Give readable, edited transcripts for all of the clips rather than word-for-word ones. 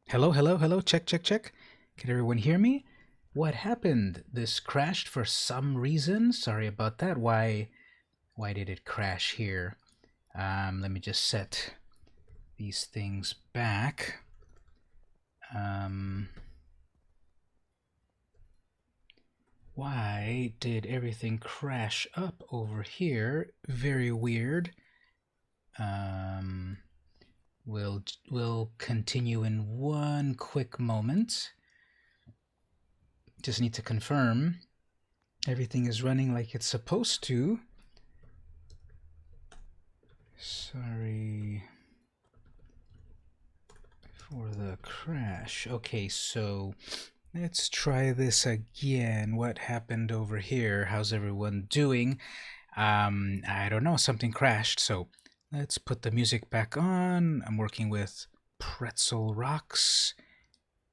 Hello, hello, hello, check, check, check. Can everyone hear me? What happened? This crashed for some reason. Sorry about that. Why did it crash here? Let me just set these things back. Why did everything crash up over here? Very weird. We'll continue in one quick moment. Just need to confirm everything is running like it's supposed to. Sorry for the crash. Okay, so let's try this again. What happened over here? How's everyone doing? I don't know, something crashed, so let's put the music back on. I'm working with Pretzel Rocks,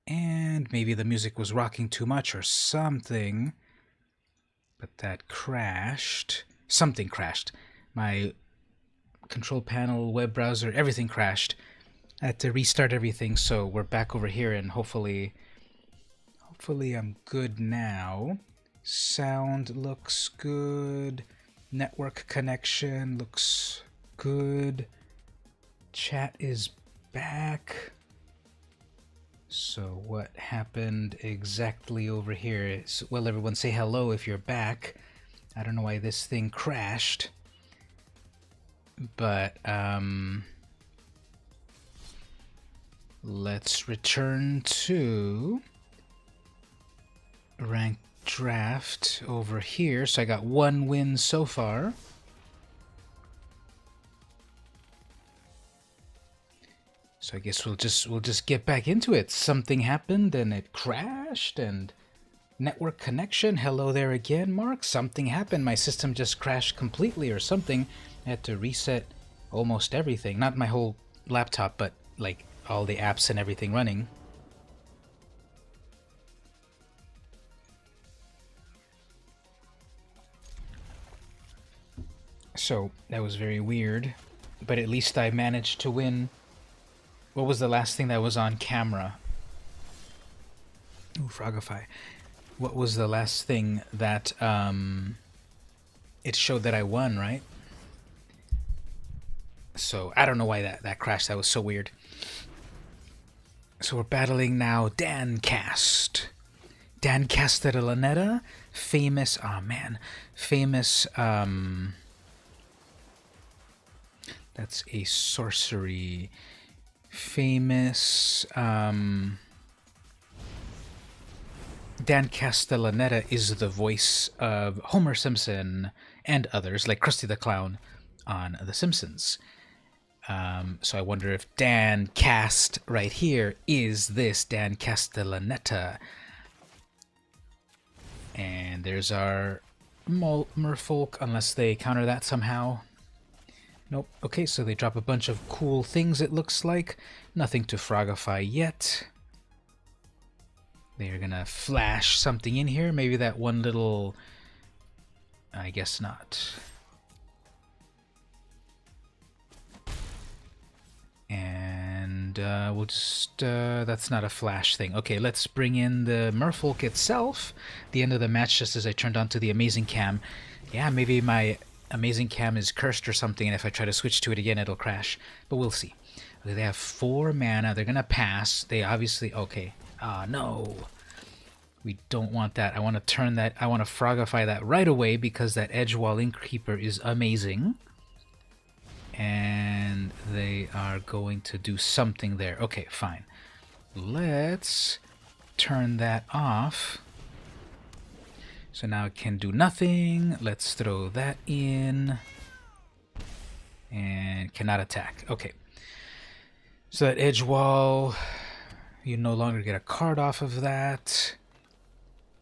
and maybe the music was rocking too much or something, but that crashed. Something crashed. My control panel, web browser, everything crashed. I had to restart everything, so we're back over here, and hopefully I'm good now. Sound looks good. Network connection looks good. Chat is back. So what happened exactly over here? Well, everyone say hello if you're back. I don't know why this thing crashed. But, let's return to ranked draft over here. So I got one win so far. So I guess we'll just get back into it. Something happened and it crashed and network connection. Hello there again, Mark. Something happened. My system just crashed completely or something. I had to reset almost everything. Not my whole laptop, but like all the apps and everything running. So that was very weird, but at least I managed to win. What was the last thing that was on camera? Ooh, Frogify. What was the last thing that it showed that I won, right? So I don't know why that crashed. That was so weird. So we're battling now Dan Cast. Dan Castellaneta, famous, oh man, famous, that's a sorcery. Famous, Dan Castellaneta is the voice of Homer Simpson and others, like Krusty the Clown on The Simpsons. So I wonder if Dan Cast right here is this Dan Castellaneta. And there's our merfolk, unless they counter that somehow. Nope. Okay, so they drop a bunch of cool things, it looks like. Nothing to frogify yet. They're gonna flash something in here. Maybe that one little... I guess not. And we'll just... that's not a flash thing. Okay, let's bring in the merfolk itself. The end of the match, just as I turned on to the amazing cam. Yeah, maybe my amazing cam is cursed or something, and if I try to switch to it again, it'll crash. But we'll see. Okay, they have 4 mana. They're gonna pass. They obviously... Okay. Ah, no. We don't want that. I want to turn that... I want to frogify that right away because that Edgewall Innkeeper is amazing. And they are going to do something there. Okay, fine. Let's turn that off. So now it can do nothing. Let's throw that in. And cannot attack. Okay. So that edge wall, you no longer get a card off of that.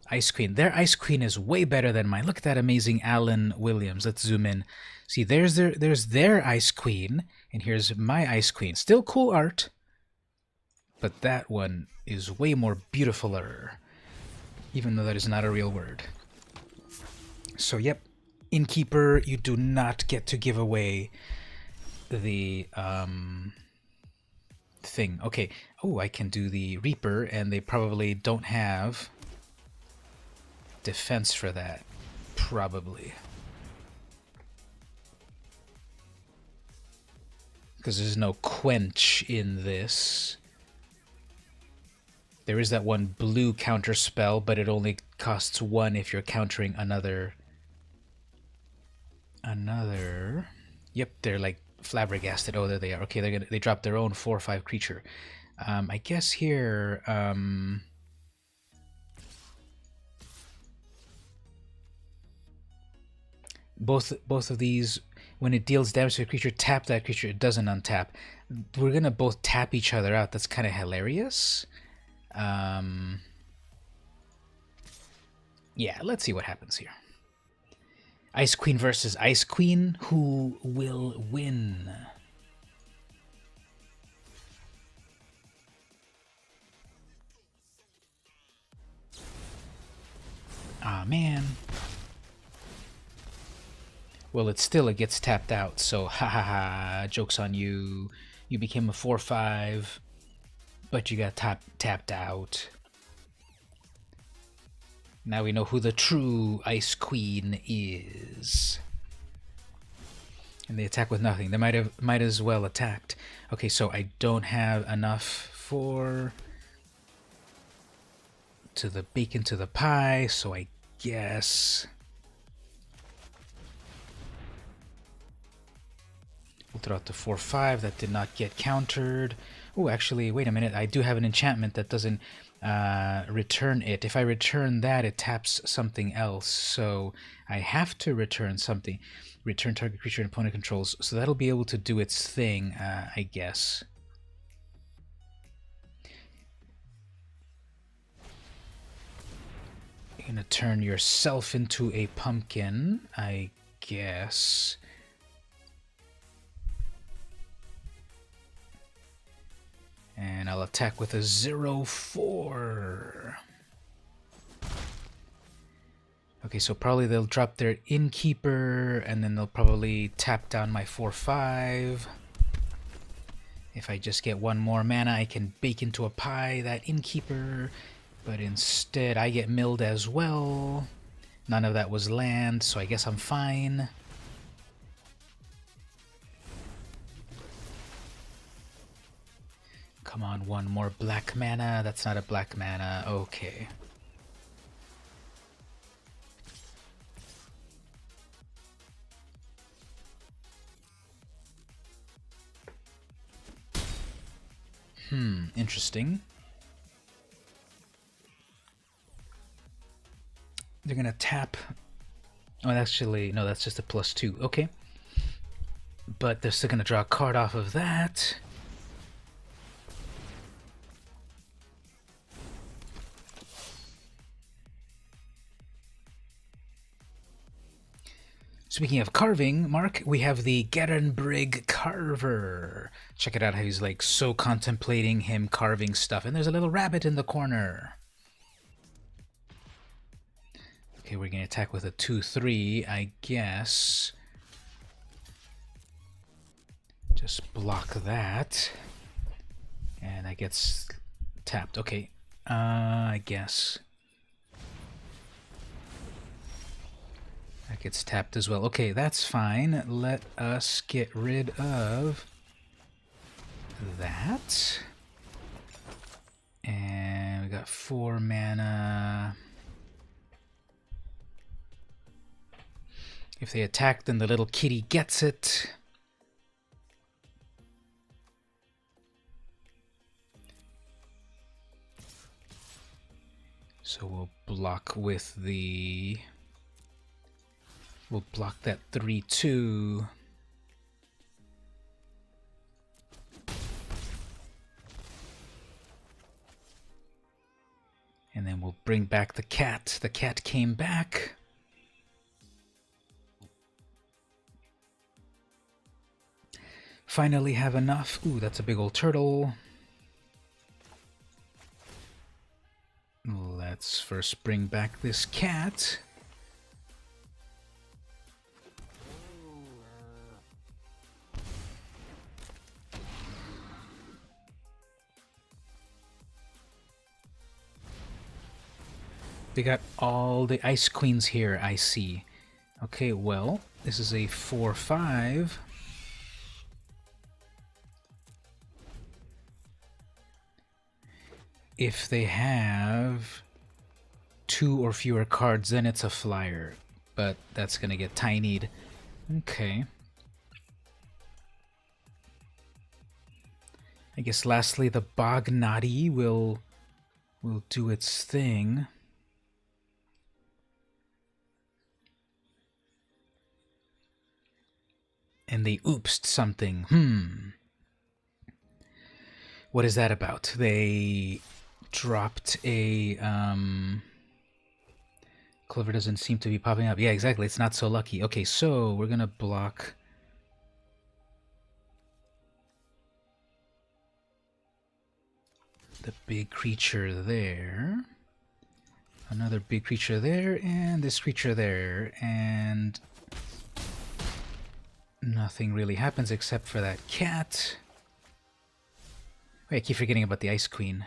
Ice Queen. Their Ice Queen is way better than mine. Look at that amazing Alan Williams. Let's zoom in. See, there's their Ice Queen, and here's my Ice Queen. Still cool art, but that one is way more beautifuler, even though that is not a real word. So, yep, Innkeeper, you do not get to give away the thing. Okay. Oh, I can do the Reaper, and they probably don't have defense for that. Probably. Because there's no quench in this. There is that one blue counter spell, but it only costs 1 if you're countering another. Yep, they're like flabbergasted. Oh, there they are. Okay, they drop their own 4/5 creature. I guess here. Both of these, when it deals damage to a creature, tap that creature. It doesn't untap. We're gonna both tap each other out. That's kind of hilarious. Yeah, let's see what happens here. Ice Queen versus Ice Queen. Who will win? Ah, man. Well, it gets tapped out, so ha ha ha, joke's on you. You became a 4/5, but you got tapped out. Now we know who the true Ice Queen is. And they attack with nothing. They might as well attacked. Okay, so I don't have enough to the bacon to the pie, so I guess we'll throw out the 4/5. That did not get countered. Oh, actually, wait a minute. I do have an enchantment that doesn't return it. If I return that, it taps something else. So I have to return something. Return target creature and opponent controls. So that'll be able to do its thing, I guess. You're gonna turn yourself into a pumpkin, I guess. And I'll attack with a 0/4. Okay, so probably they'll drop their Innkeeper, and then they'll probably tap down my 4/5. If I just get 1 more mana, I can bake into a pie that Innkeeper, but instead I get milled as well. None of that was land, so I guess I'm fine. Come on, 1 more black mana. That's not a black mana. Okay. Interesting. They're gonna tap. Oh, actually, no, that's just a +2. Okay. But they're still gonna draw a card off of that. Speaking of carving, Mark, we have the Garenbrig Carver. Check it out how he's like so contemplating him carving stuff. And there's a little rabbit in the corner. Okay, we're going to attack with a 2/3, I guess. Just block that. And that gets tapped. Okay, I guess. That gets tapped as well. Okay, that's fine. Let us get rid of that. And we got 4 mana. If they attack, then the little kitty gets it. So we'll block with the... We'll block that 3/2. And then we'll bring back the cat. The cat came back. Finally have enough. Ooh, that's a big old turtle. Let's first bring back this cat. They got all the Ice Queens here, I see. Okay, well, this is a 4/5. If they have 2 or fewer cards, then it's a flyer. But that's gonna get tinied. Okay. I guess lastly the Bognati will do its thing. And they oopsed something. What is that about? They dropped a Clover doesn't seem to be popping up. Yeah, exactly. It's not so lucky. Okay, so we're gonna block the big creature there. Another big creature there, and this creature there, and nothing really happens except for that cat. Wait, I keep forgetting about the Ice Queen.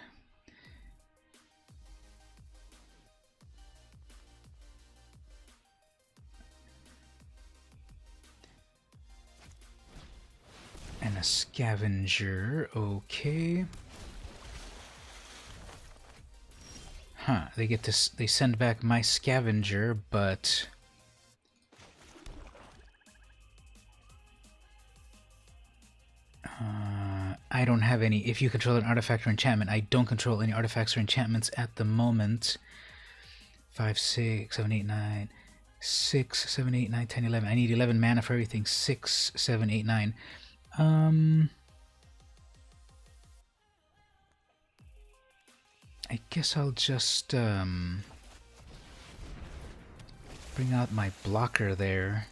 And a Scavenger, okay. Huh, they send back my Scavenger, but I don't have any. If you control an artifact or enchantment, I don't control any artifacts or enchantments at the moment. 5, 6, 7, 8, 9. 6, 7, 8, 9, 10, 11. I need 11 mana for everything. 6, 7, 8, 9. I guess I'll just bring out my blocker there.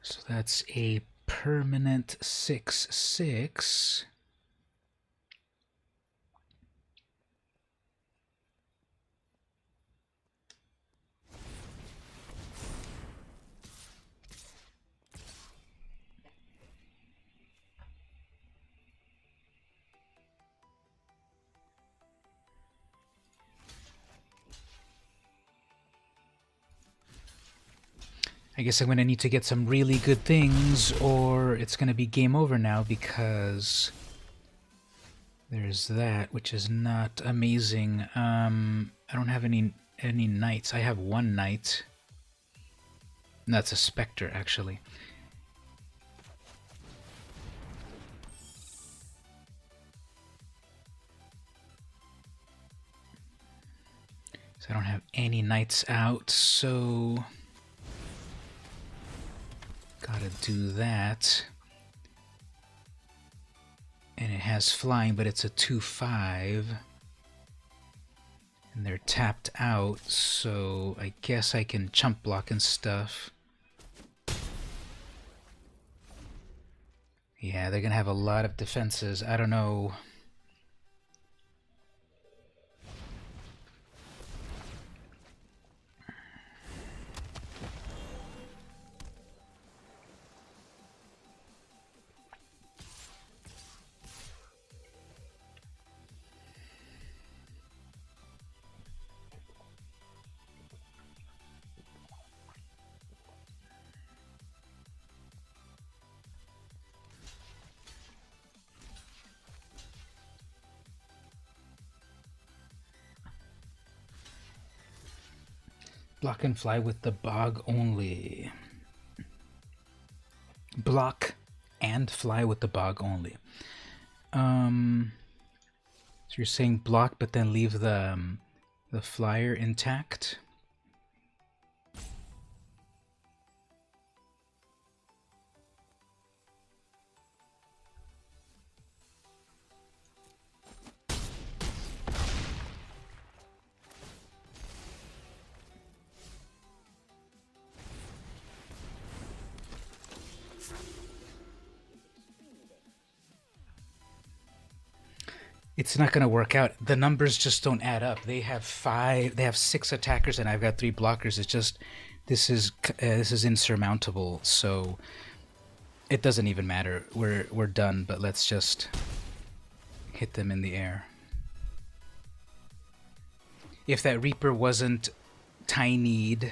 So that's a permanent 6/6. I guess I'm going to need to get some really good things, or it's going to be game over now, because there's that, which is not amazing. I don't have any knights. I have 1 knight. And that's a Spectre, actually. So I don't have any knights out, so gotta do that. And it has flying, but it's a 2/5. And they're tapped out, so I guess I can chump block and stuff. Yeah, they're gonna have a lot of defenses. I don't know. Block and fly with the bog only. Block and fly with the bog only. So you're saying block, but then leave the flyer intact? It's not going to work out. The numbers just don't add up. They have 6 attackers, and I've got 3 blockers. It's just, this is insurmountable. So it doesn't even matter. We're done. But let's just hit them in the air. If that Reaper wasn't tinied,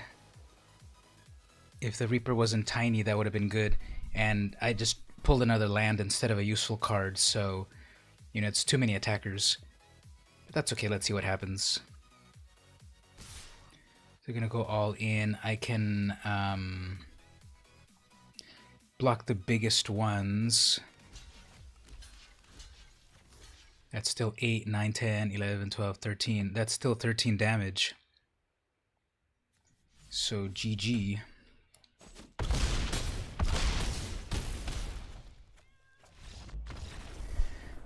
that would have been good. And I just pulled another land instead of a useful card, so you know, it's too many attackers. But that's okay, let's see what happens. They're gonna go all in. I can block the biggest ones. That's still 8, 9, 10, 11, 12, 13. That's still 13 damage. So GG.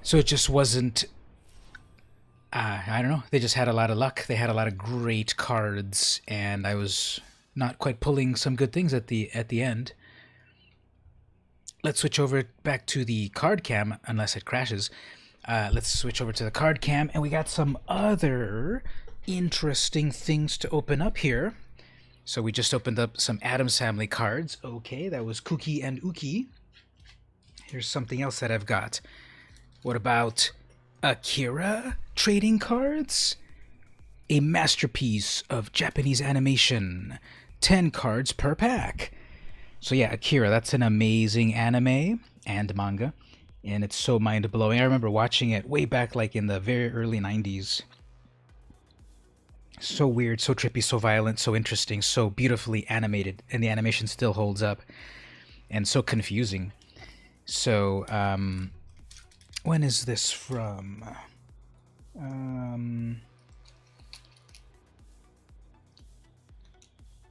So it just wasn't, I don't know, they just had a lot of luck. They had a lot of great cards, and I was not quite pulling some good things at the end. Let's switch over back to the card cam, unless it crashes. Let's switch over to the card cam, and we got some other interesting things to open up here. So we just opened up some Addams Family cards. Okay, that was Cookie and Uki. Here's something else that I've got. What about Akira trading cards? A masterpiece of Japanese animation. 10 cards per pack. So yeah, Akira, that's an amazing anime and manga. And it's so mind-blowing. I remember watching it way back like in the very early 90s. So weird, so trippy, so violent, so interesting, so beautifully animated. And the animation still holds up. And so confusing. So, when is this from?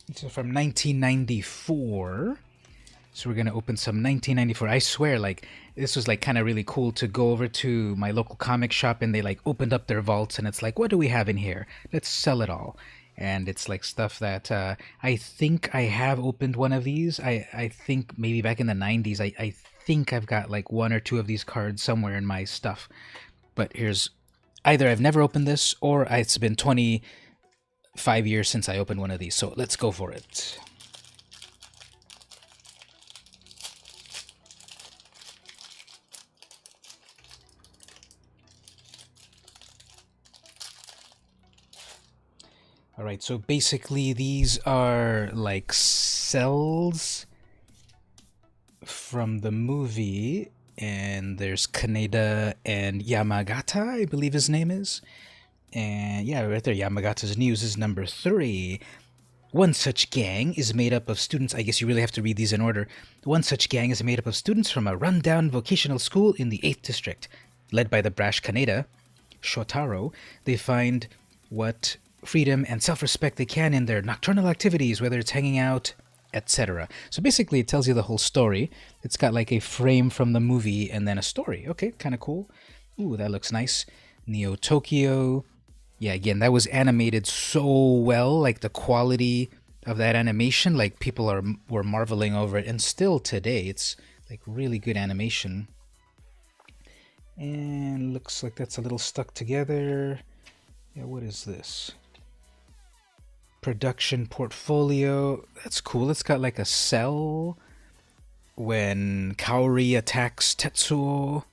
It's from 1994. So we're going to open some 1994. I swear, like, this was, like, kind of really cool to go over to my local comic shop, and they, like, opened up their vaults, and it's like, what do we have in here? Let's sell it all. And it's, like, stuff that I think I have opened one of these. I think maybe back in the 90s, I think I've got, like, 1 or 2 of these cards somewhere in my stuff. But here's... either I've never opened this, or it's been 25 years since I opened one of these. So let's go for it. Alright, so basically these are like cells from the movie, and there's Kaneda and Yamagata, I believe his name is. And yeah, right there, Yamagata's news is number 3. One such gang is made up of students, I guess you really have to read these in order. One such gang is made up of students from a rundown vocational school in the 8th district. Led by the brash Kaneda, Shotaro, they find what freedom and self-respect they can in their nocturnal activities, whether it's hanging out, etc. So basically it tells you the whole story. It's got like a frame from the movie and then a story. Okay, kind of cool. Ooh, that looks nice. Neo Tokyo. Yeah, again, that was animated so well, like the quality of that animation, like people were marveling over it, and still today it's like really good animation. And looks like that's a little stuck together. Yeah, what is this? Production portfolio. That's cool. It's got like a cell when Kaori attacks Tetsuo.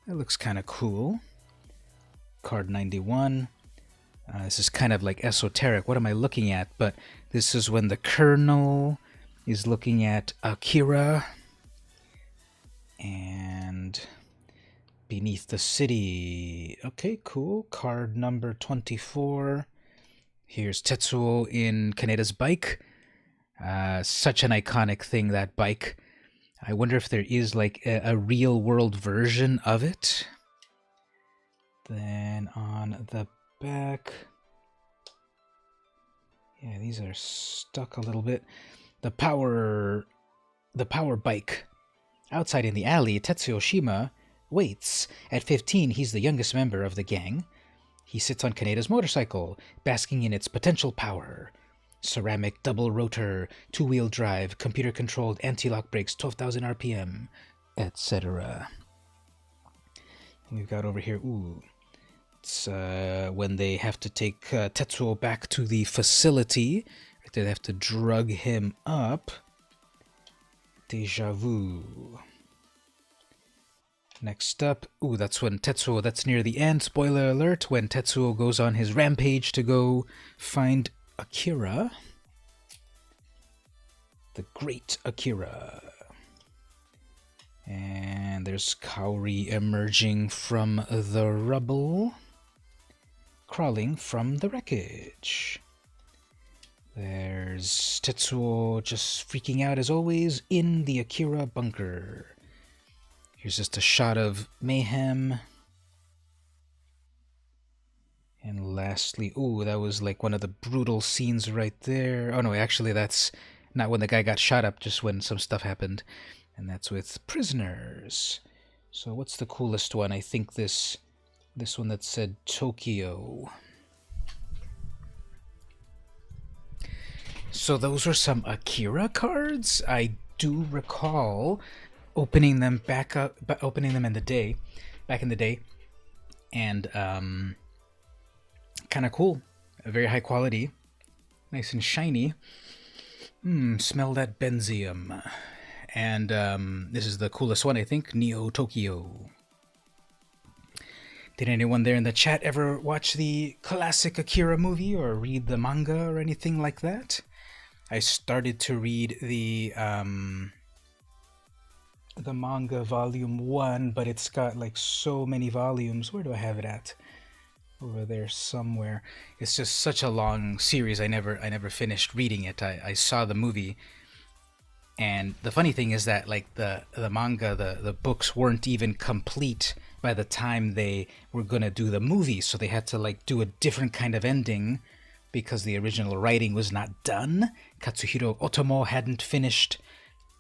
That looks kind of cool. Card 91. This is kind of like esoteric. What am I looking at? But this is when the Colonel is looking at Akira. And Beneath the City. Okay, cool. Card number 24. Here's Tetsuo in Kaneda's bike. Such an iconic thing, that bike. I wonder if there is like a real world version of it. Then on the back... yeah, these are stuck a little bit. The power bike. Outside in the alley, Tetsuo Shima waits. At 15, he's the youngest member of the gang. He sits on Kaneda's motorcycle, basking in its potential power. Ceramic double rotor, 2-wheel drive, computer-controlled anti-lock brakes, 12,000 RPM, etc. We've got over here, ooh, It's when they have to take Tetsuo back to the facility. Right there, they have to drug him up. Deja vu. Next up, ooh, that's when Tetsuo, that's near the end, spoiler alert, when Tetsuo goes on his rampage to go find Akira. The great Akira. And there's Kaori emerging from the rubble, crawling from the wreckage. There's Tetsuo just freaking out as always in the Akira bunker. Here's just a shot of mayhem. And lastly, ooh, that was like one of the brutal scenes right there. Oh no, actually that's not when the guy got shot up, just when some stuff happened. And that's with prisoners. So what's the coolest one? I think this one that said Tokyo. So those are some Akira cards. I do recall opening them back in the day, and kind of cool, very high quality, nice and shiny. Smell that benzium. And this is the coolest one, I think, Neo Tokyo. Did anyone there in the chat ever watch the classic Akira movie or read the manga or anything like that? I started to read the manga volume 1, but it's got like so many volumes. Where do I have it at? Over there somewhere. It's just such a long series. I never finished reading it. I saw the movie, and the funny thing is that like the manga, the books weren't even complete by the time they were gonna do the movie, so they had to like do a different kind of ending because the original writing was not done. Katsuhiro Otomo hadn't finished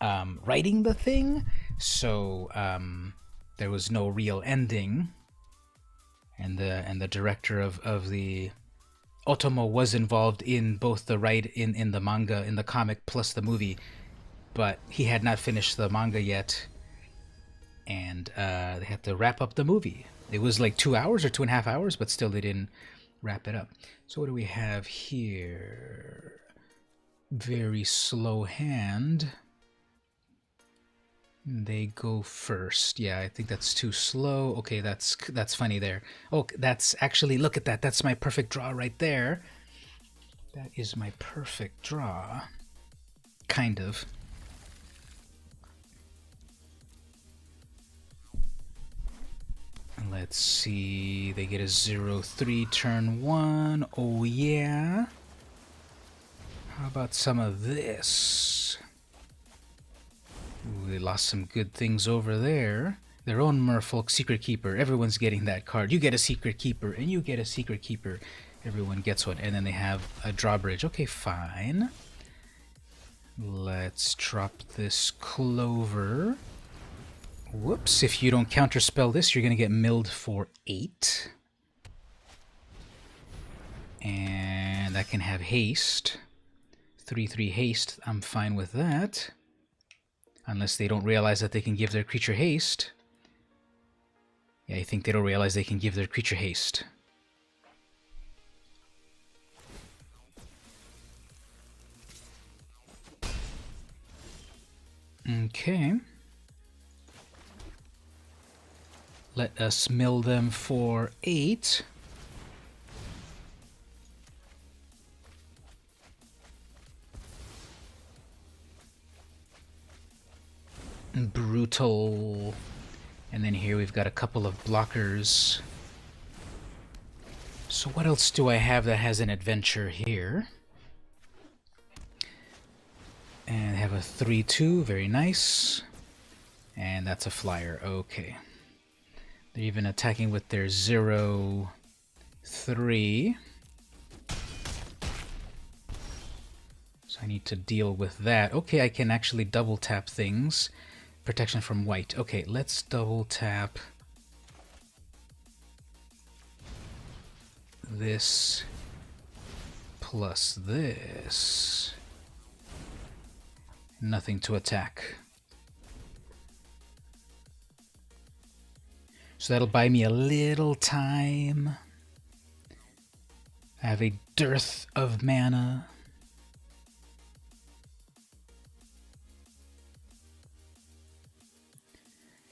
writing the thing, so there was no real ending. And the director of the Otomo was involved in both the in the manga, in the comic, plus the movie, but he had not finished the manga yet, and they had to wrap up the movie. It was like 2 hours or 2.5 hours, but still they didn't wrap it up. So what do we have here? Very slow hand. They go first. Yeah, I think that's too slow. Okay, that's funny there. Oh, that's actually, look at that. That's my perfect draw right there. That is my perfect draw. Kind of. Let's see. They get a 0-3 turn 1. Oh, yeah. How about some of this? Ooh, they lost some good things over there. Their own Merfolk Secret Keeper. Everyone's getting that card. You get a Secret Keeper, and you get a Secret Keeper. Everyone gets one. And then they have a drawbridge. Okay, fine. Let's drop this Clover. Whoops. If you don't counterspell this, you're going to get milled for 8. And that can have haste. 3/3 haste. I'm fine with that. Unless they don't realize that they can give their creature haste. Yeah, I think they don't realize they can give their creature haste. Okay. Let us mill them for 8. Brutal. And then here we've got a couple of blockers. So what else do I have that has an adventure here? And I have a 3/2, very nice. And that's a flyer, okay. They're even attacking with their 0/3. So I need to deal with that. Okay, I can actually double tap things. Protection from white. Okay, let's double tap this plus this. Nothing to attack. So that'll buy me a little time. I have a dearth of mana.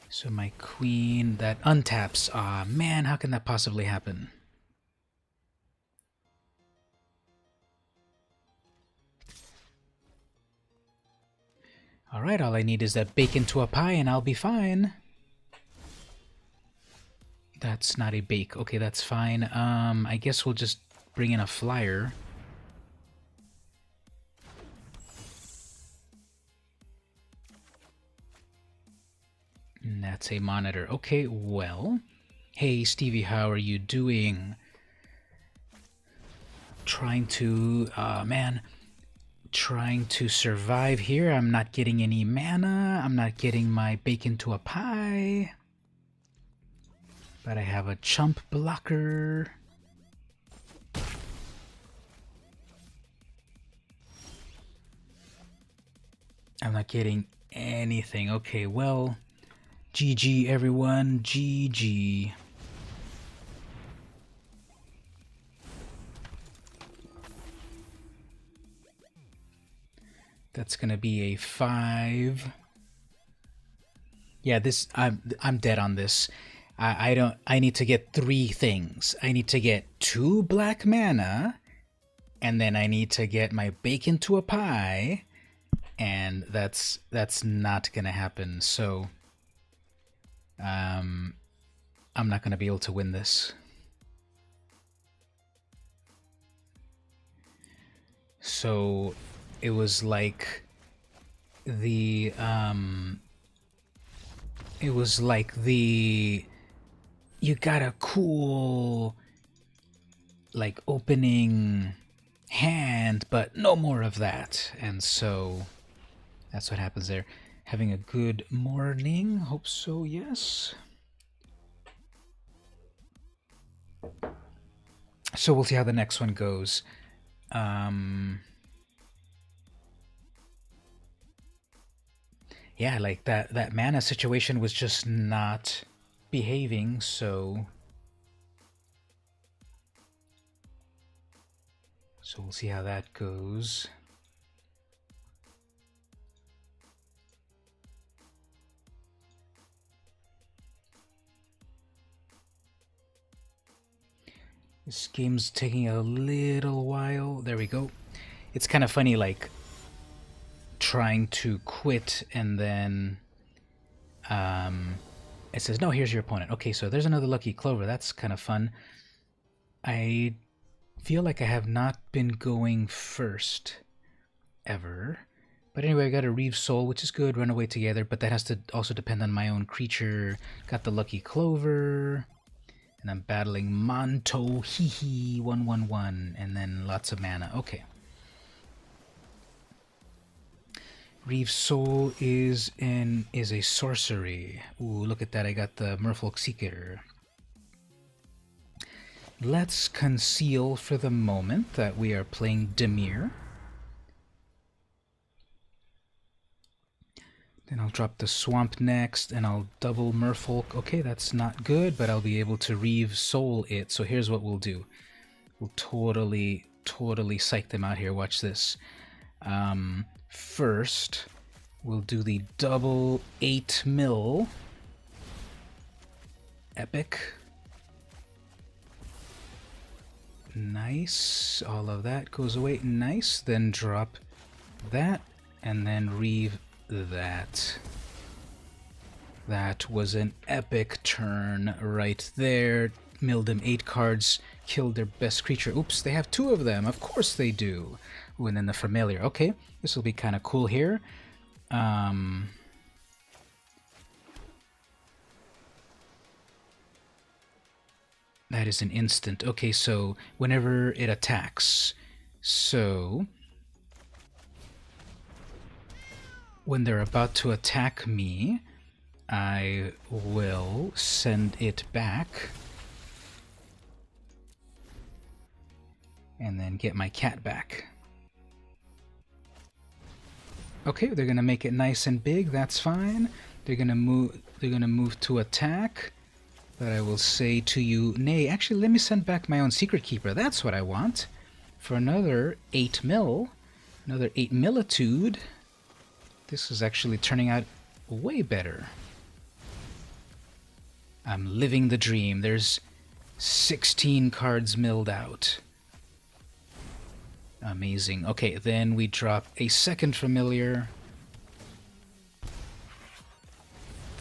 So my queen, that untaps. Ah, man, how can that possibly happen? Alright, all I need is that bake into a pie and I'll be fine. That's not a bake. Okay, that's fine. I guess we'll just bring in a flyer. And that's a monitor. Okay, well. Hey, Stevie, how are you doing? Trying to, man, trying to survive here. I'm not getting any mana. I'm not getting my bake into a pie. But I have a chump blocker. I'm not getting anything. Okay, well, GG everyone, GG. That's gonna be a 5. Yeah, this I'm dead on this. I need to get 3 things. I need to get 2 black mana, and then I need to get my bake into a pie, and that's not gonna happen. So I'm not gonna be able to win this. So it was like the you got a cool like opening hand, but no more of that. And so that's what happens there. Having a good morning, hope so, yes. So we'll see how the next one goes. Yeah, like that mana situation was just not behaving, so we'll see how that goes. This game's taking a little while. There we go. It's kind of funny, like, trying to quit and then it says, no, here's your opponent. Okay, so there's another Lucky Clover. That's kind of fun. I feel like I have not been going first ever. But anyway, I got a Reeve Soul, which is good. Run away together, but that has to also depend on my own creature. Got the Lucky Clover. And I'm battling Manto Hihi 1/1/1, and then lots of mana. Okay. Reeve Soul is a sorcery. Ooh, look at that! I got the Merfolk Seeker. Let's conceal for the moment that we are playing Dimir. Then I'll drop the Swamp next, and I'll double Merfolk. Okay, that's not good, but I'll be able to Reeve Soul it. So here's what we'll do. We'll totally psych them out here. Watch this. First, we'll do the double 8 mil. Epic. Nice. All of that goes away. Nice. Then drop that, and then Reeve that. That was an epic turn right there. Milled them 8 cards, killed their best creature. Oops, they have 2 of them. Of course they do. Ooh, and then the Familiar. Okay, this will be kind of cool here. That is an instant. Okay, so whenever it attacks. So when they're about to attack me, I will send it back and then get my cat back. Okay, they're gonna make it nice and big. That's fine. They're gonna move to attack. But I will say to you, nay, actually, let me send back my own Secret Keeper. That's what I want. For another 8 mil, another 8 militude. This is actually turning out way better. I'm living the dream. There's 16 cards milled out. Amazing. Okay, then we drop a second familiar.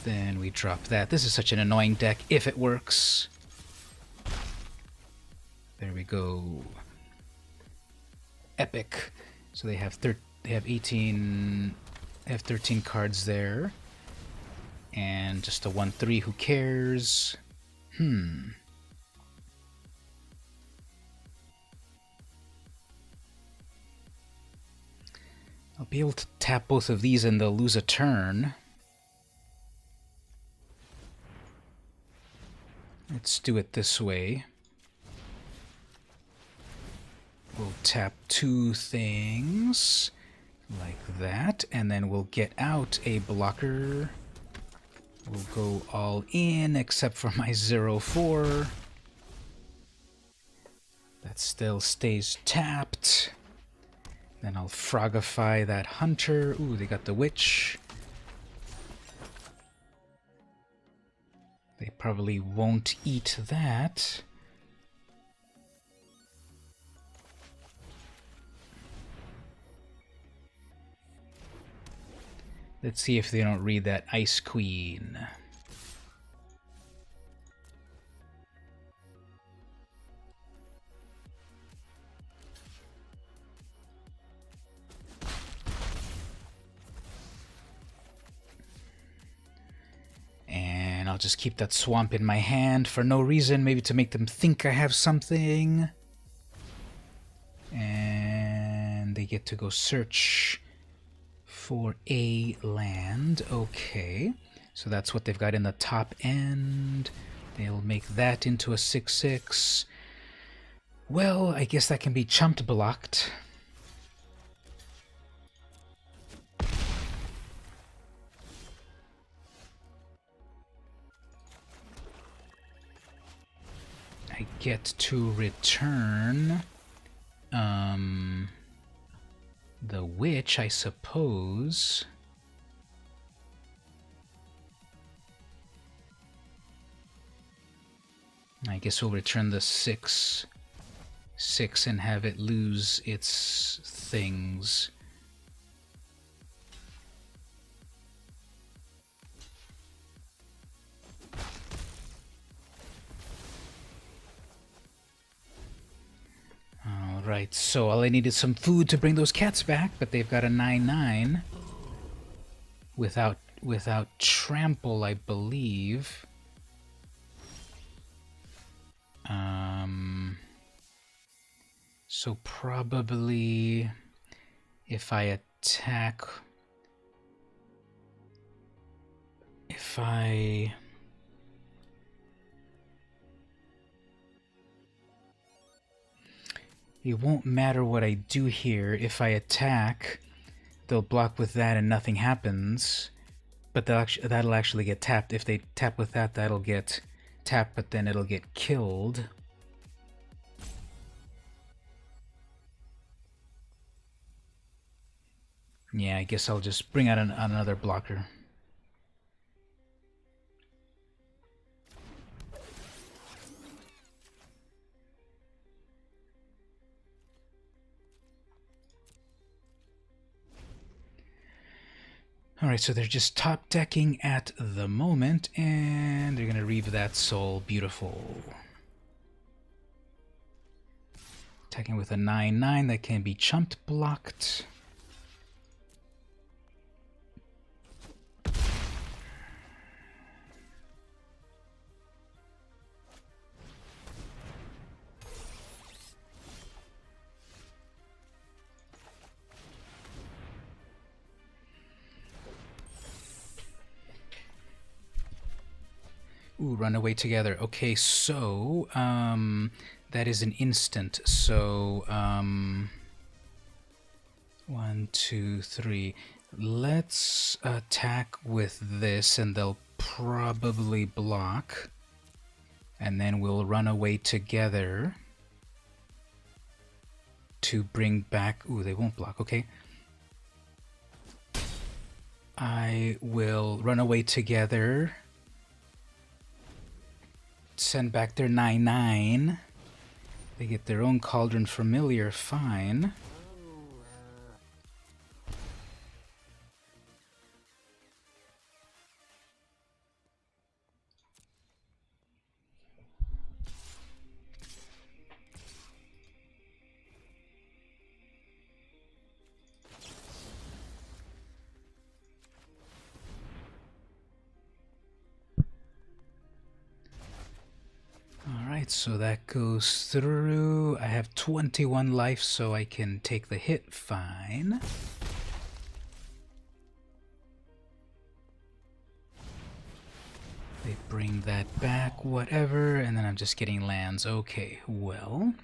Then we drop that. This is such an annoying deck if it works. There we go. Epic. So they have 18. They have 13 cards there. And just a 1/3. Who cares? I'll be able to tap both of these and they'll lose a turn. Let's do it this way. We'll tap 2 things like that, and then we'll get out a blocker. We'll go all in except for my 0/4. That still stays tapped. Then I'll frogify that hunter. Ooh, they got the witch. They probably won't eat that. Let's see if they don't read that Ice Queen. And I'll just keep that swamp in my hand for no reason, maybe to make them think I have something. And they get to go search for a land. Okay, so that's what they've got in the top end. They'll make that into a 6/6. Well, I guess that can be chump blocked. I get to return the witch, I suppose. I guess we'll return the 6/6 and have it lose its things. Alright, so all I need is some food to bring those cats back, but they've got a 9/9 without trample, I believe. So probably if I attack, it won't matter what I do here. If I attack, they'll block with that and nothing happens. But that'll actually get tapped. If they tap with that, that'll get tapped, but then it'll get killed. Yeah, I guess I'll just bring out another blocker. Alright, so they're just top decking at the moment, and they're going to reave that soul. Beautiful. Attacking with a 9/9 that can be chumped blocked. Ooh, run away together. Okay, so that is an instant. So 1, 2, 3. Let's attack with this, and they'll probably block. And then we'll run away together to bring back... Ooh, they won't block. Okay. I will run away together, send back their 9/9. They get their own Cauldron Familiar, fine. Alright, so that goes through. I have 21 life, so I can take the hit, fine. They bring that back, whatever, and then I'm just getting lands. Okay, well...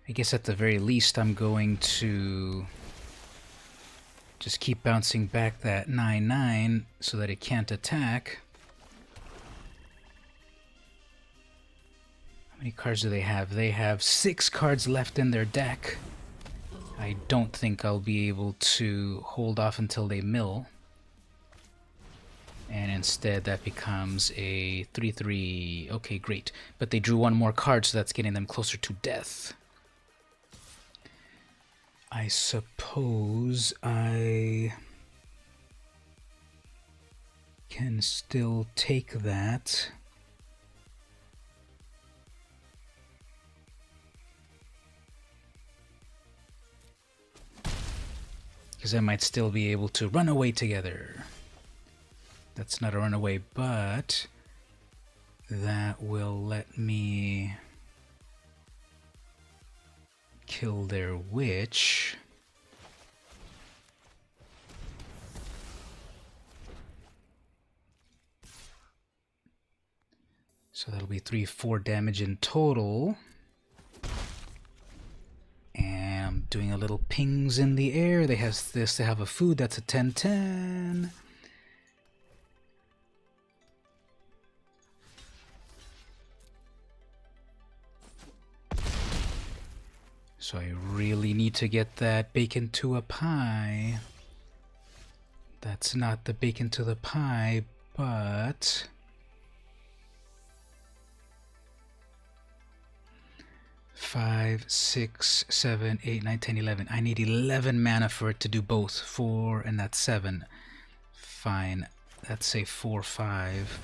I guess at the very least I'm going to just keep bouncing back that 9/9 so that it can't attack. How many cards do they have? They have 6 cards left in their deck. I don't think I'll be able to hold off until they mill. And instead that becomes a 3/3. Okay, great. But they drew one more card, so that's getting them closer to death. I suppose I can still take that. Because I might still be able to run away together. That's not a runaway, but that will let me kill their witch. So that'll be 3/4 damage in total. And I'm doing a little pings in the air. They have this, they have a food, that's a 10/10. So I really need to get that bacon to a pie. That's not the bacon to the pie, but... 5, 6, 7, 8, 9, 10, 11. I need 11 mana for it to do both. 4, and that's 7. Fine. Let's say 4, 5.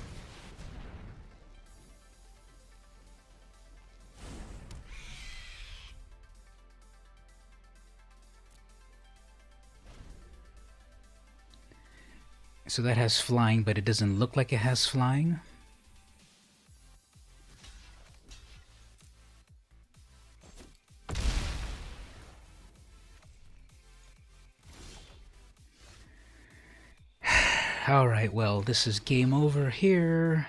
So that has flying, but it doesn't look like it has flying. Alright, well, this is game over here.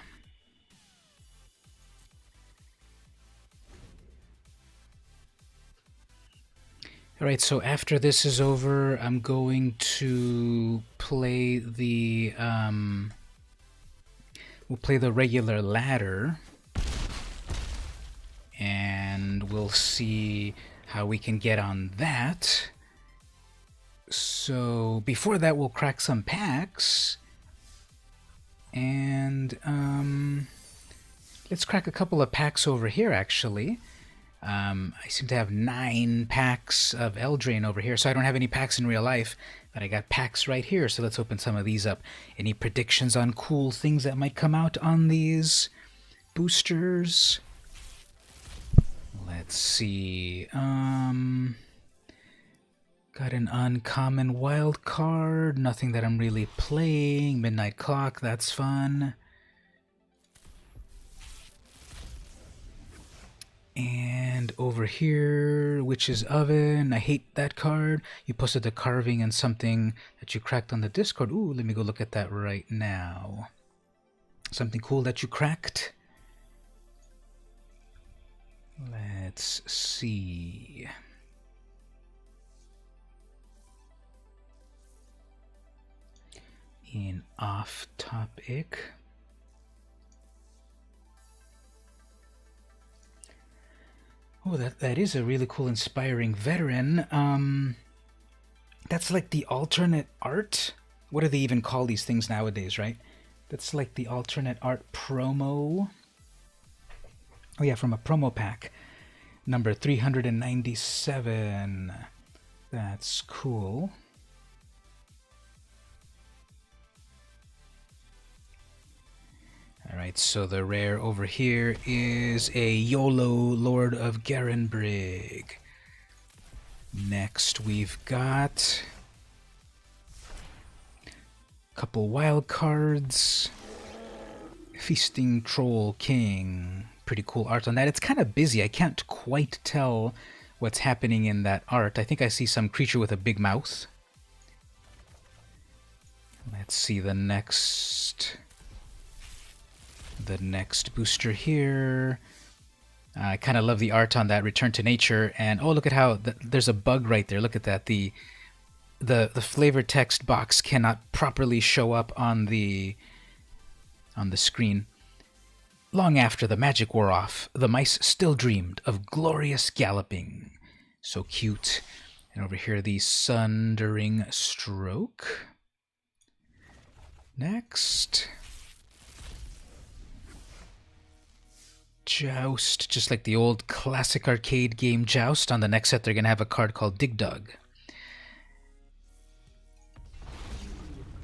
Alright, so after this is over, I'm going to play the, we'll play the regular ladder. And we'll see how we can get on that. So, before that, we'll crack some packs. And, let's crack a couple of packs over here, actually. I seem to have 9 packs of Eldraine over here, so I don't have any packs in real life, but I got packs right here, so let's open some of these up. Any predictions on cool things that might come out on these boosters? Let's see, got an uncommon wild card, nothing that I'm really playing. Midnight Clock, that's fun. And over here, Witch's Oven. I hate that card. You posted the carving and something that you cracked on the Discord. Ooh, let me go look at that right now. Something cool that you cracked? Let's see. in off topic. Oh, that is a really cool, inspiring veteran. That's like the alternate art. What do they even call these things nowadays, right? That's like the alternate art promo. Oh yeah, from a promo pack. Number 397. That's cool. Alright, so the rare over here is a YOLO Lord of Garenbrig. Next we've got a couple wild cards. Feasting Troll King. Pretty cool art on that. It's kind of busy. I can't quite tell what's happening in that art. I think I see some creature with a big mouth. Let's see the next booster here. I kind of love the art on that Return to Nature, and oh, look at how there's a bug right there. Look at that. The flavor text box cannot properly show up on the screen. Long after the magic wore off, the mice still dreamed of glorious galloping. So cute. And over here, the Sundering Stroke. Next. Joust, just like the old classic arcade game Joust. On the next set, they're going to have a card called Dig Dug.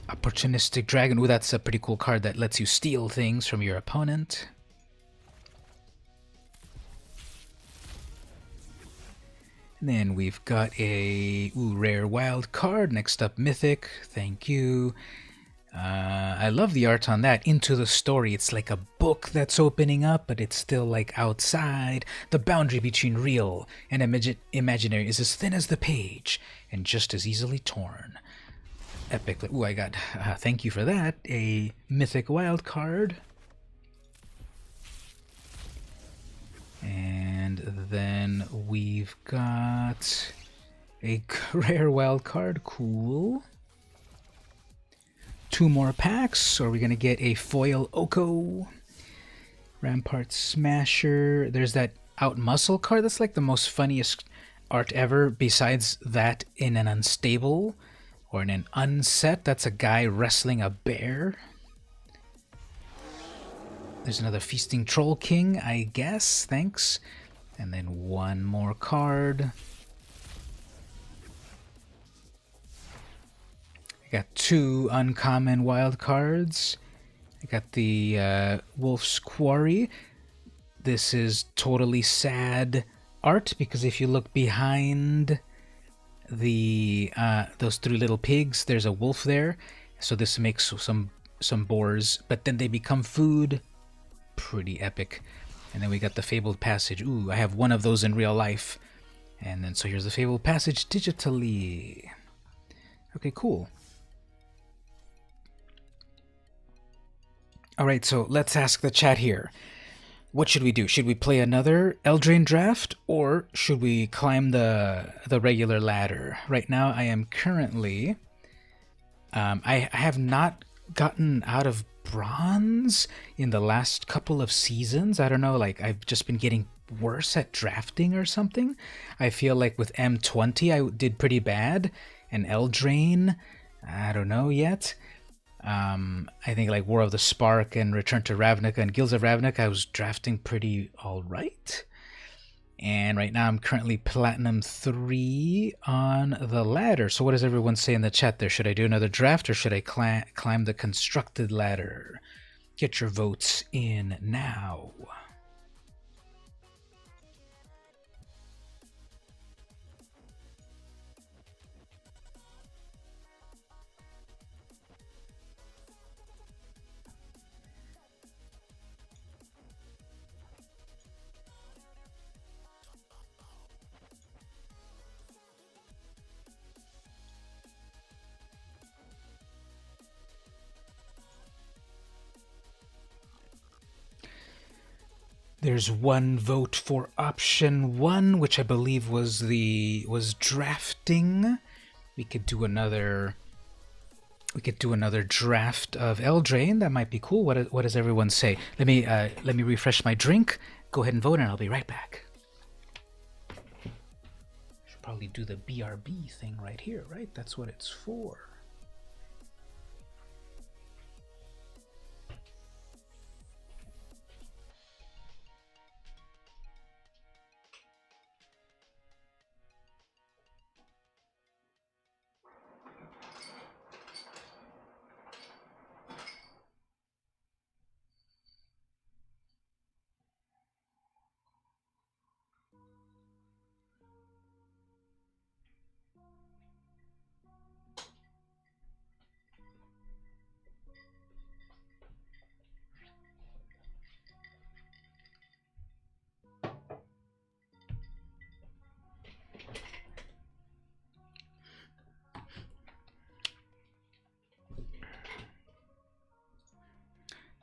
Opportunistic Dragon. Ooh, that's a pretty cool card that lets you steal things from your opponent. And then we've got a rare wild card. Next up, Mythic. Thank you. I love the art on that. Into the Story. It's like a book that's opening up, but it's still like outside. The boundary between real and imaginary is as thin as the page and just as easily torn. Epic. Ooh, I got, thank you for that, a Mythic wild card. And then we've got a rare wild card. Cool. 2 more packs. Are we going to get a foil Oko? Rampart Smasher. There's that Outmuscle card. That's like the most funniest art ever. Besides that, in an unstable or in an unset, that's a guy wrestling a bear. There's another Feasting Troll King, I guess. Thanks. And then 1 more card. I got 2 uncommon wild cards. I got the Wolf's Quarry. This is totally sad art because if you look behind the those 3 little pigs, there's a wolf there. So this makes some boars, but then they become food. Pretty epic. And then we got the Fabled Passage. Ooh, I have 1 of those in real life. And then so here's the Fabled Passage digitally. Okay, cool. Alright, so let's ask the chat here. What should we do? Should we play another Eldraine draft, or should we climb the regular ladder? Right now, I am currently... I have not gotten out of bronze in the last couple of seasons. I don't know, like I've just been getting worse at drafting or something. I feel like with M20 I did pretty bad, and Eldraine, I don't know yet. I think like War of the Spark and Return to Ravnica and Guilds of Ravnica, I was drafting pretty alright. And right now I'm currently Platinum 3 on the ladder. So what does everyone say in the chat there? Should I do another draft or should I climb the constructed ladder? Get your votes in now. There's 1 vote for option 1, which I believe was drafting. We could do another We could do another draft of Eldraine. That might be cool. What does everyone say? Let me refresh my drink. Go ahead and vote, and I'll be right back. Should probably do the BRB thing right here, right? That's what it's for.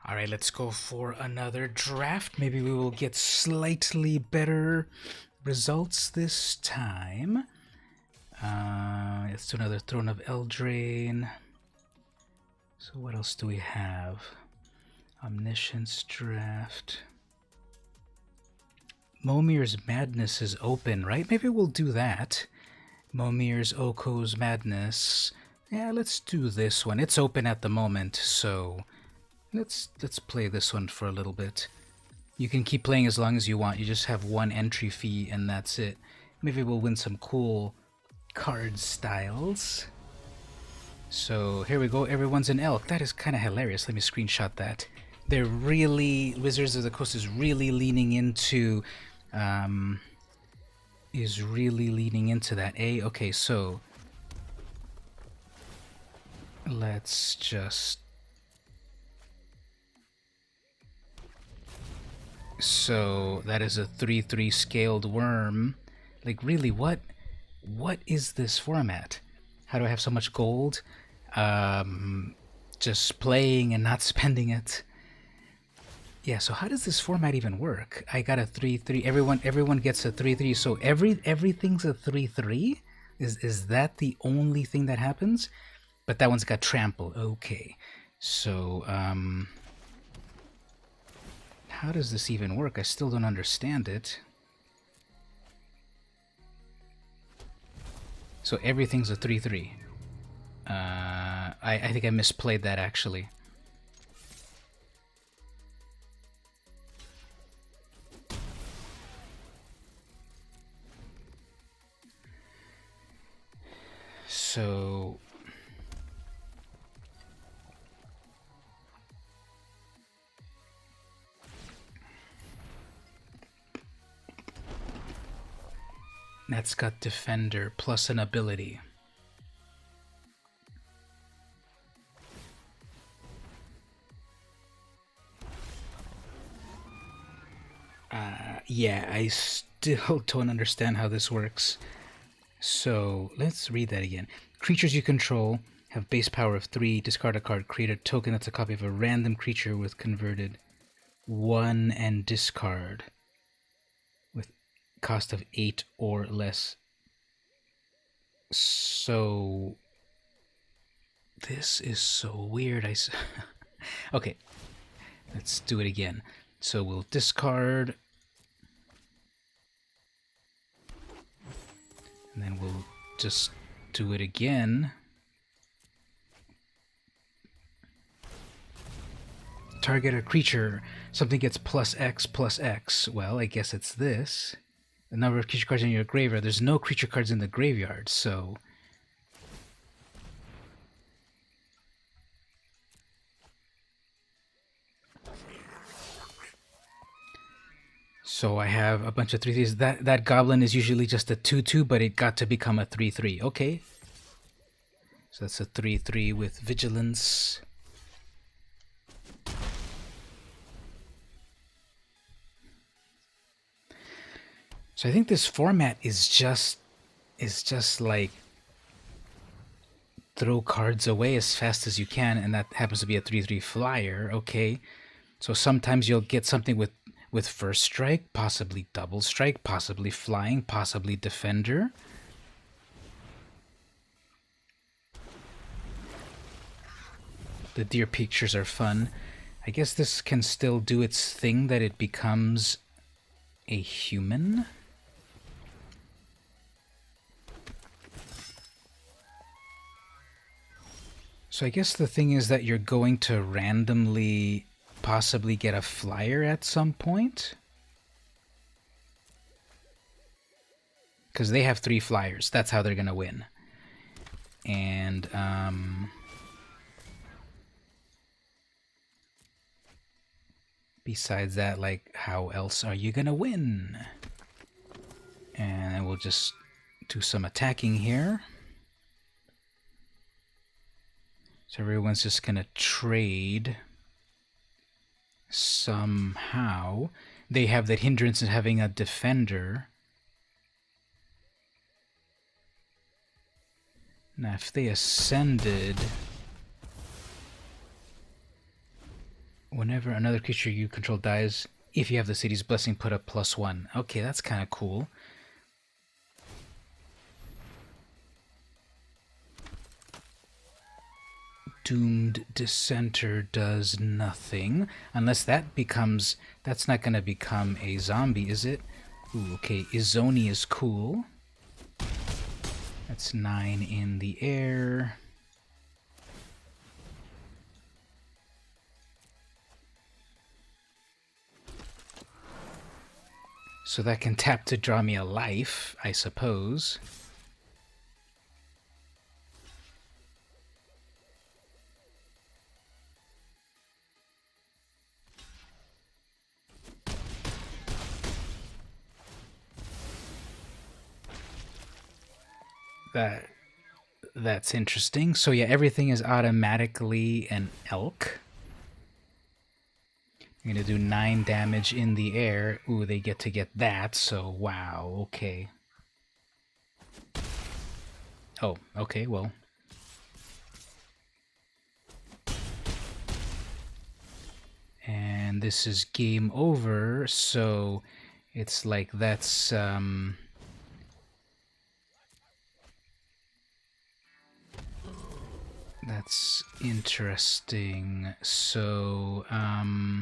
All right, let's go for another draft. Maybe we will get slightly better results this time. Let's do another Thorne of Eldraine. So what else do we have? Omniscience draft. Momir's Madness is open, right? Maybe we'll do that. Momir's Oko's Madness. Yeah, let's do this one. It's open at the moment, so let's play this one for a little bit. You can keep playing as long as you want. You just have one entry fee and that's it. Maybe we'll win some cool card styles. So here we go. Everyone's an elk. That is kind of hilarious. Let me screenshot that. They're really, Wizards of the Coast is really leaning into that. Okay, so let's just. So that is a 3/3 scaled worm. Like, really, what is this format? How do I have so much gold? Just playing and not spending it. Yeah, so how does this format even work? I got a 3/3. Everyone gets a 3/3. So everything's a 3/3? Is that the only thing that happens? But that one's got trample. Okay. So how does this even work? I still don't understand it. So everything's a 3/3. I think I misplayed that actually. So that's got Defender plus an ability. Yeah, I still don't understand how this works. So let's read that again. Creatures you control have base power of 3. Discard a card. Create a token that's a copy of a random creature with converted 1 and discard with cost of 8 or less. So this is so weird. Okay, let's do it again. So we'll discard. And then we'll just do it again. Target a creature. Something gets plus X plus X. Well, I guess it's this. The number of creature cards in your graveyard. There's no creature cards in the graveyard, so... So I have a bunch of 3/3s. That goblin is usually just a 2/2, but it got to become a 3/3. Okay. So that's a 3/3 with vigilance. So I think this format is just like throw cards away as fast as you can, and that happens to be a 3/3 flyer. Okay. So sometimes you'll get something with first strike, possibly double strike, possibly flying, possibly defender. the deer pictures are fun. I guess this can still do its thing that it becomes a human. So I guess the thing is that you're going to randomly possibly get a flyer at some point. Because they have 3 flyers. That's how they're going to win. And, besides that, like, how else are you going to win? And we'll just do some attacking here. So everyone's just going to trade somehow. They have that hindrance of having a defender. Now, if they ascended, whenever another creature you control dies, if you have the city's blessing, put up +1. Okay, that's kind of cool. Doomed Dissenter does nothing. Unless that becomes... That's not going to become a zombie, is it? Ooh, okay. Izoni is cool. That's 9 in the air. So that can tap to draw me a life, I suppose. That's interesting. So yeah, everything is automatically an elk. I'm gonna do 9 damage in the air. Ooh, they get to get that, so wow, okay. Oh, okay, well. And this is game over, so it's like that's interesting. So I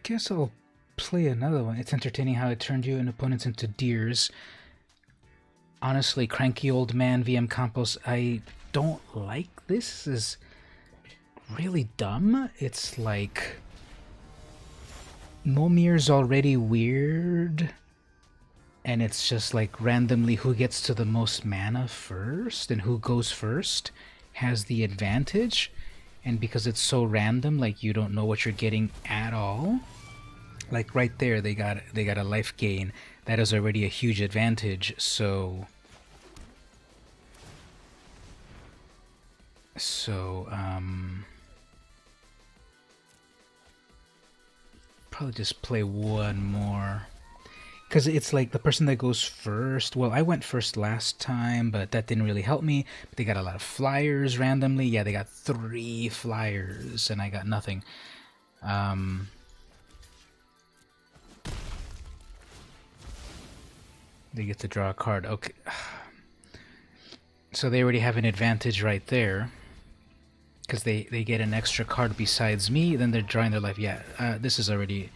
guess I'll play another one. It's entertaining how it turned you and opponents into deers. Honestly, cranky old man VM Campos, I don't like this. This is really dumb. It's like Momir's already weird, and it's just like randomly who gets to the most mana first and who goes first has the advantage. And because it's so random, like you don't know what you're getting at all. Like right there, they got a life gain. That is already a huge advantage. So probably just play one more. Because it's like the person that goes first. Well, I went first last time, but that didn't really help me. But they got a lot of flyers randomly. Yeah, they got 3 flyers, and I got nothing. They get to draw a card. Okay. So they already have an advantage right there. Because they get an extra card besides me, then they're drawing their life. Yeah, this is already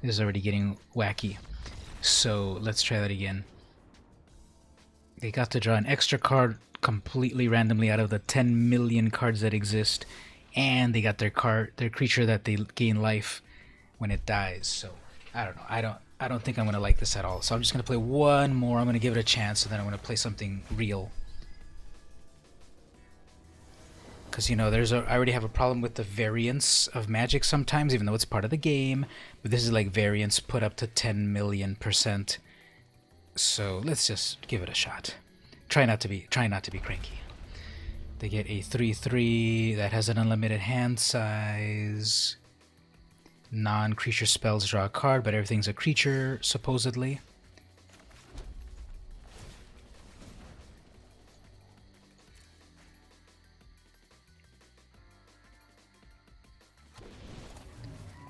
getting wacky. So let's try that again. They got to draw an extra card completely randomly out of the 10 million cards that exist, and they got their creature that they gain life when it dies. So I don't know. I don't think I'm gonna like this at all. So I'm just gonna play one more. I'm gonna give it a chance, and then I'm gonna play something real. Because, you know, I already have a problem with the variance of Magic sometimes, even though it's part of the game. But this is like variance put up to 10 million%. So let's just give it a shot. Try not to be cranky. They get a 3/3 that has an unlimited hand size. Non-creature spells draw a card, but everything's a creature, supposedly.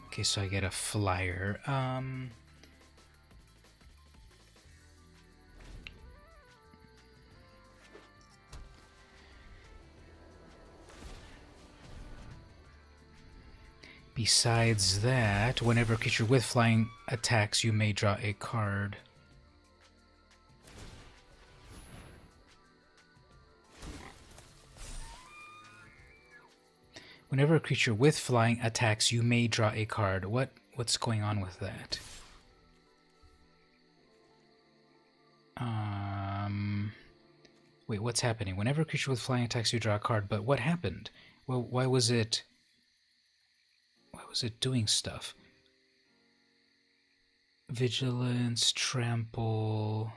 Okay, so I get a flyer. Besides that, whenever a creature with flying attacks, you may draw a card. Whenever a creature with flying attacks, you may draw a card. What's going on with that? Wait, what's happening? Whenever a creature with flying attacks, you draw a card. But what happened? Well, why was it doing stuff? Vigilance, trample.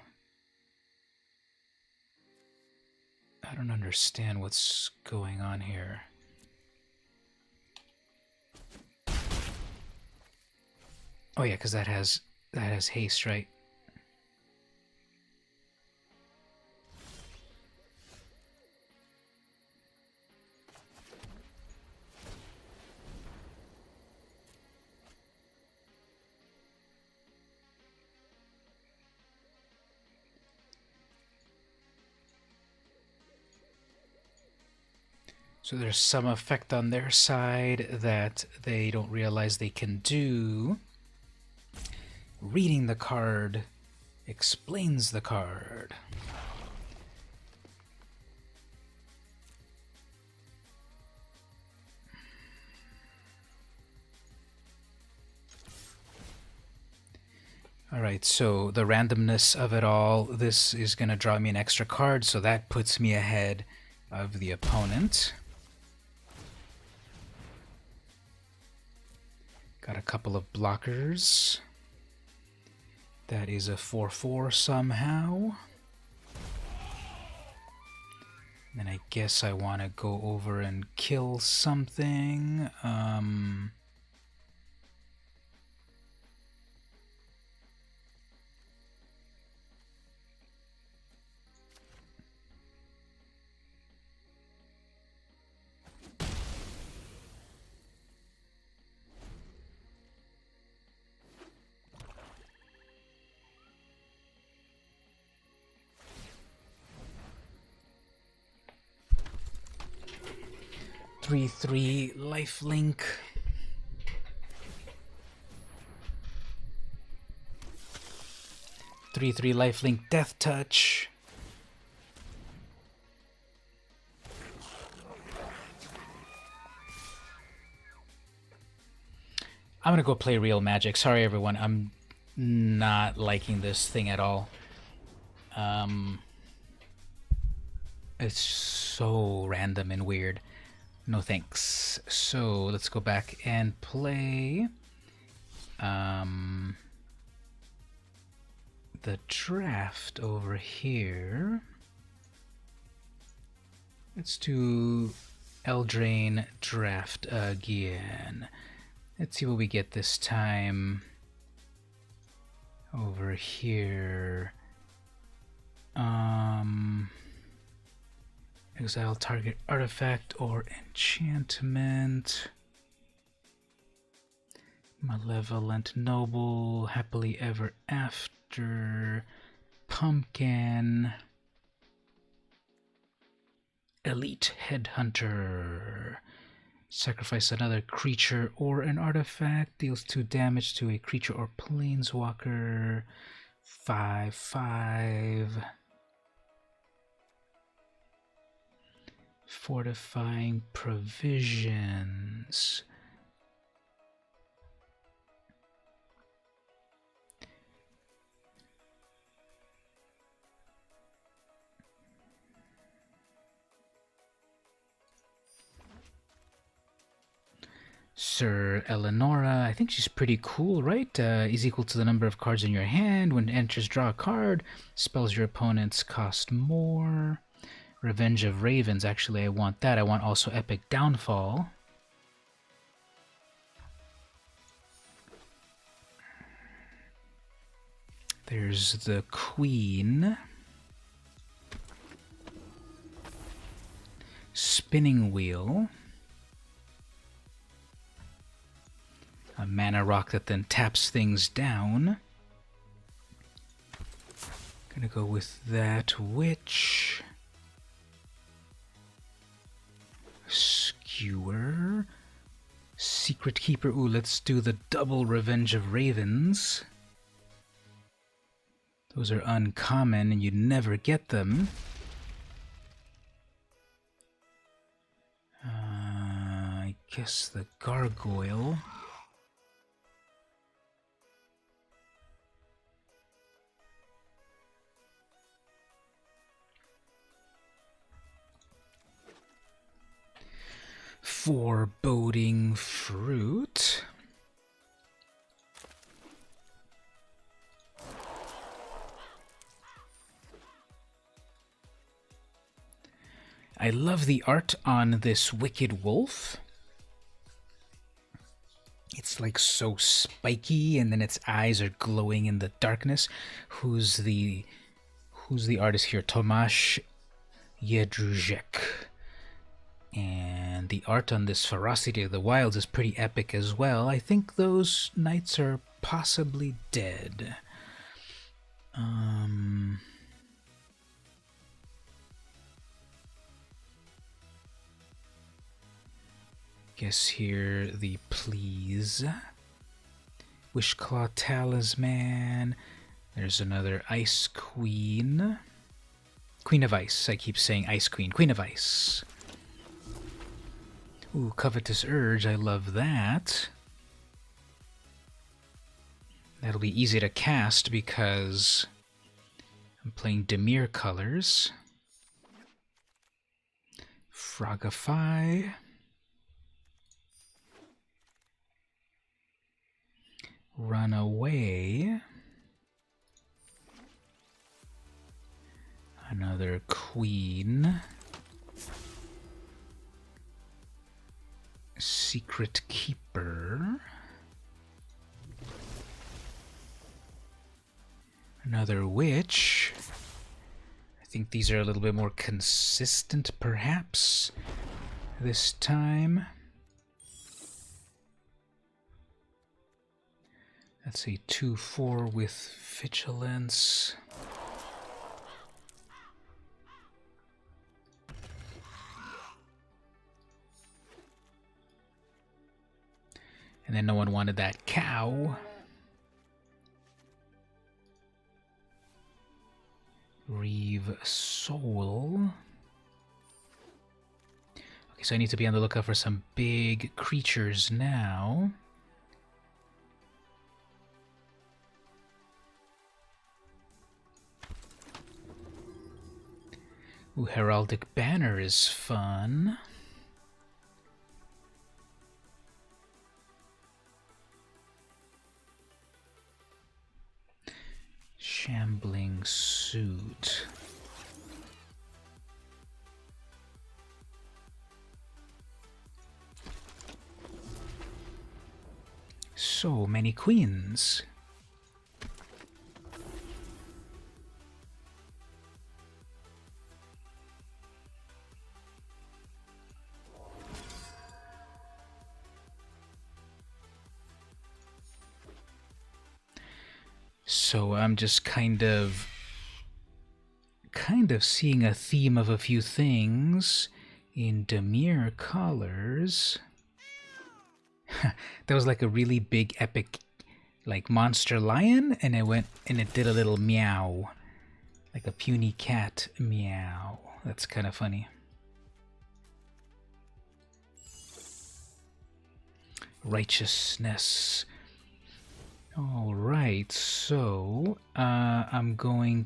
I don't understand what's going on here. Oh yeah, because that has haste, right? So there's some effect on their side that they don't realize they can do. Reading the card explains the card. Alright, so the randomness of it all, this is going to draw me an extra card, so that puts me ahead of the opponent. Got a couple of blockers. That is a 4/4 somehow. Then I guess I want to go over and kill something. 3/3 lifelink. Three lifelink death touch. I'm gonna go play real Magic. Sorry everyone, I'm not liking this thing at all. It's so random and weird. No thanks. So let's go back and play the draft over here. Let's do Eldraine draft again. Let's see what we get this time over here. Exile target artifact or enchantment. Malevolent Noble, Happily Ever After, Pumpkin, Elite Headhunter. Sacrifice another creature or an artifact, deals 2 damage to a creature or planeswalker. 5/5. Fortifying Provisions. Sir Eleonora, I think she's pretty cool, right? Is equal to the number of cards in your hand. When it enters, draw a card. Spells your opponents cost more. Revenge of Ravens, actually I want that. I want also Epic Downfall. There's the Queen. Spinning Wheel. A mana rock that then taps things down. Gonna go with that Witch. Skewer. Secret Keeper. Ooh, let's do the double Revenge of Ravens. Those are uncommon and you never get them. I guess the Gargoyle. Foreboding Fruit. I love the art on this Wicked Wolf. It's like so spiky, and then its eyes are glowing in the darkness. Who's the artist here? Tomasz Jedrzejczyk. And the art on this Ferocity of the Wilds is pretty epic as well. I think those knights are possibly dead. Guess here the Please. Wishclaw Talisman. There's another Ice Queen. Queen of Ice. I keep saying Ice Queen. Queen of Ice. Ooh, Covetous Urge. I love that. That'll be easy to cast because I'm playing Dimir colors. Frogify. Runaway. Another Queen. Secret Keeper. Another Witch. I think these are a little bit more consistent, perhaps, this time. That's a 2/4 with Vigilance. And then no one wanted that cow. Reeve Soul. Okay, so I need to be on the lookout for some big creatures now. Ooh, Heraldic Banner is fun. Shambling Suit. So many queens. So I'm just kind of seeing a theme of a few things in Dimir colors. That was like a really big epic like monster lion, and it did a little meow. Like a puny cat meow. That's kind of funny. Righteousness. All right, so I'm gonna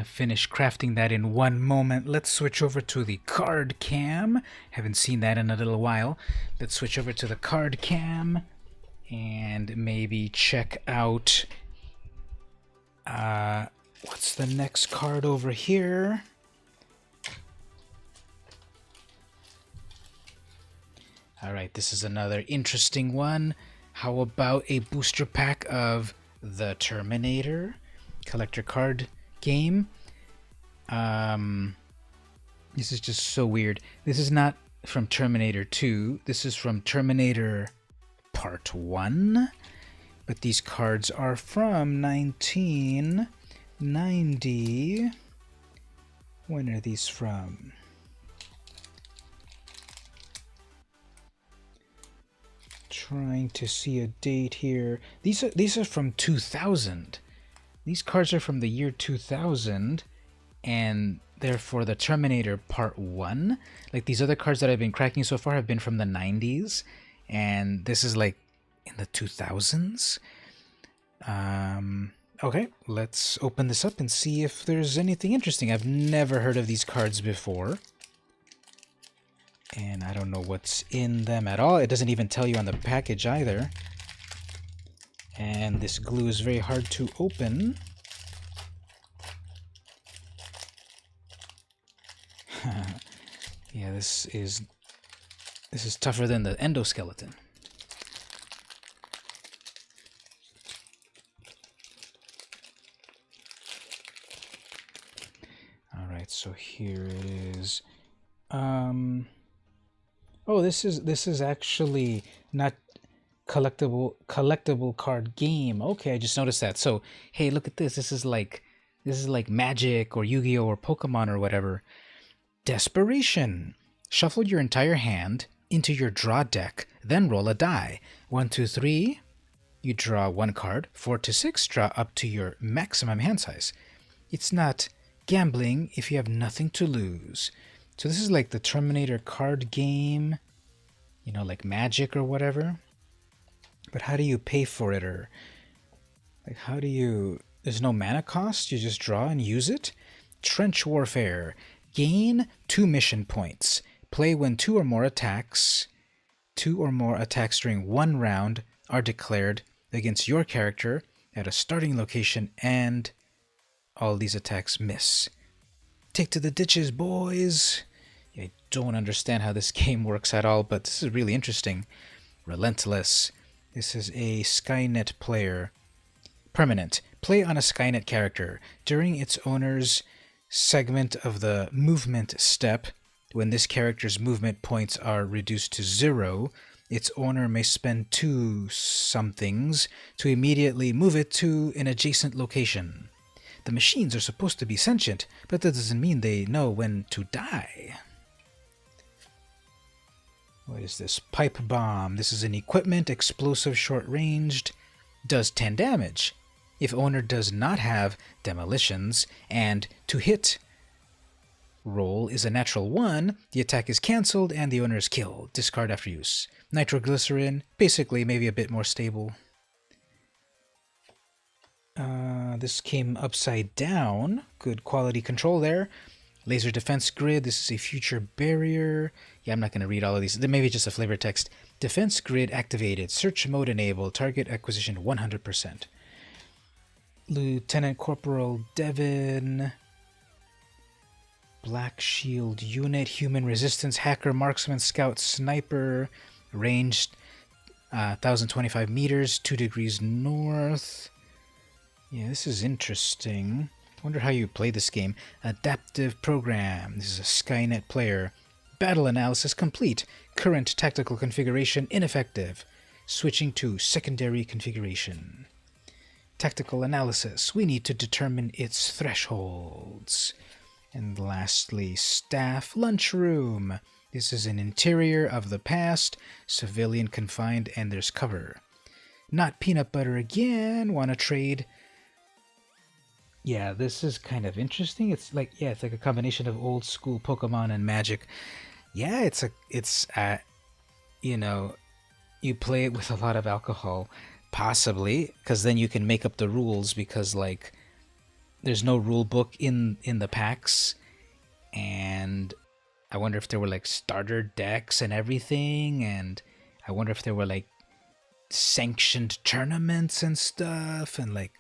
finish crafting that in one moment. Let's switch over to the card cam. Haven't seen that in a little while. Let's switch over to the card cam and maybe check out what's the next card over here. Alright, this is another interesting one. How about a booster pack of the Terminator collector card game? This is just so weird. This is not from Terminator 2. This is from Terminator Part 1. But these cards are from 1990. When are these from? trying to see a date here. These are from 2000. These cards are from the year 2000, and they're for the Terminator Part 1. Like, these other cards that I've been cracking so far have been from the 90s, and this is like in the 2000s. Okay, let's open this up and see if there's anything interesting. I've never heard of these cards before, and I don't know what's in them at all. It doesn't even tell you on the package either. And this glue is very hard to open. Yeah, this is tougher than the endoskeleton. All right, so here it is. Oh, this is actually not collectible card game. Okay, I just noticed that. So, hey, look at this. This is like Magic or Yu-Gi-Oh or Pokemon or whatever. Desperation. Shuffle your entire hand into your draw deck, then roll a die. 1, 2, 3. You draw one card. 4 to 6. Draw up to your maximum hand size. It's not gambling if you have nothing to lose. So this is like the Terminator card game, you know, like Magic or whatever. But how do you pay for it? Or like, how do you... There's no mana cost, you just draw and use it. Trench Warfare. Gain 2 mission points. Play when 2 or more attacks during one round are declared against your character at a starting location, and all these attacks miss. Take to the ditches, boys! I don't understand how this game works at all, but this is really interesting. Relentless. This is a Skynet player. Permanent. Play on a Skynet character. During its owner's segment of the movement step, when this character's movement points are reduced to 0, its owner may spend 2 somethings to immediately move it to an adjacent location. The machines are supposed to be sentient, but that doesn't mean they know when to die. What is this? Pipe Bomb. This is an equipment, explosive, short-ranged, does 10 damage. If owner does not have demolitions, and to hit roll is a natural 1, the attack is cancelled and the owner is killed. Discard after use. Nitroglycerin, basically maybe a bit more stable. This came upside down. Good quality control there. Laser defense grid. This is a future barrier. Yeah, I'm not going to read all of these. Maybe just a flavor text. Defense grid activated. Search mode enabled. Target acquisition 100%. Lieutenant Corporal Devin. Black Shield unit. Human resistance. Hacker, marksman, scout, sniper. Ranged 1,025 meters. 2 degrees north. Yeah, this is interesting. I wonder how you play this game. Adaptive program. This is a Skynet player. Battle analysis complete. Current tactical configuration ineffective. Switching to secondary configuration. Tactical analysis. We need to determine its thresholds. And lastly, staff lunchroom. This is an interior of the past. Civilian confined, and there's cover. Not peanut butter again. Wanna trade? Yeah, this is kind of interesting. It's like a combination of old school Pokemon and Magic. Yeah, it's you know, you play it with a lot of alcohol, possibly, because then you can make up the rules, because like there's no rule book in the packs, and I wonder if there were like starter decks and everything, and I wonder if there were like sanctioned tournaments and stuff, and like,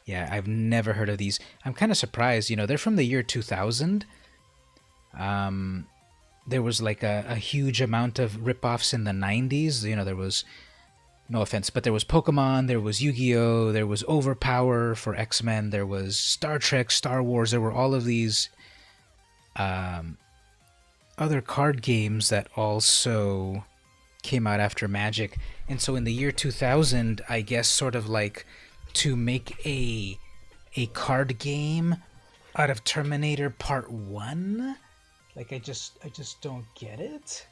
yeah, I've never heard of these. I'm kind of surprised, you know, they're from the year 2000. There was like a huge amount of ripoffs in the 90s. You know, there was, no offense, but there was Pokemon, there was Yu-Gi-Oh!, there was Overpower for X-Men, there was Star Trek, Star Wars. There were all of these other card games that also came out after Magic. And so in the year 2000, I guess sort of like to make a card game out of Terminator Part 1? Like, I just don't get it.